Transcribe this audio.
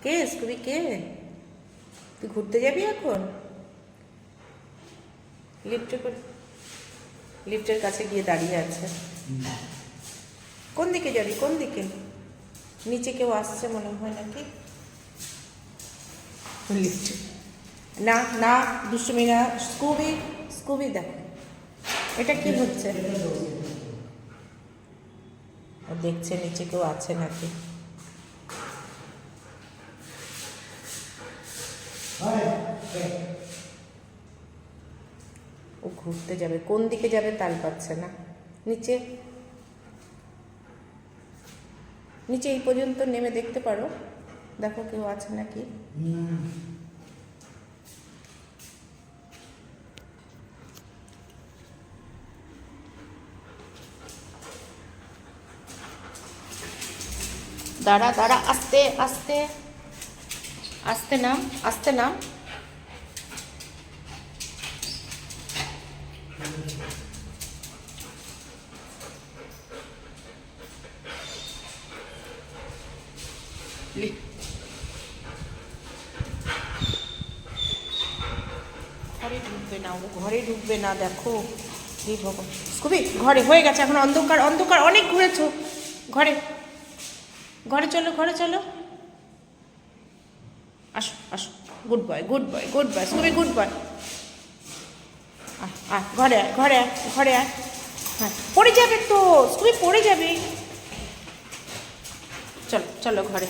কে Scooby কে? তুই ঘুরতে যাবি এখন? লিফটের কাছে গিয়ে দাঁড়িয়ে আছে। কোন দিকে যাবি, কোন দিকে? নিচে কেউ আসছে মনে হয় নাকি? লিফটে না না, দুষ্টুমি না। স্কুবি স্কুবি দেখো এটা কি হচ্ছে। ও দেখছে নিচে কেউ আছে নাকি। ও ঘুরতে যাবে, কোন দিকে যাবে তাল পাচ্ছে না। নিচে নিচে এই পর্যন্ত নেমে দেখতে পারো, দেখো কেউ আছে নাকি। দাঁড়া দাঁড়া, আস্তে আস্তে আস্তে নাম, আস্তে নাম। ঘরে ঢুকবে না, ও ঘরে ঢুকবে না, দেখো। স্কুবি ঘরে হয়ে গেছে, এখন অন্ধকার অন্ধকার, অনেক ঘুরেছো। ঘরে ঘরে চলো, ঘরে চলো, আসো আসো। Good boy good boy good boy Scooby, good boy. ঘরে আয়, ঘরে আয়, ঘরে আয়। হ্যাঁ পড়ে যাবে তো স্কুবি, পড়ে যাবে। চলো চলো ঘরে।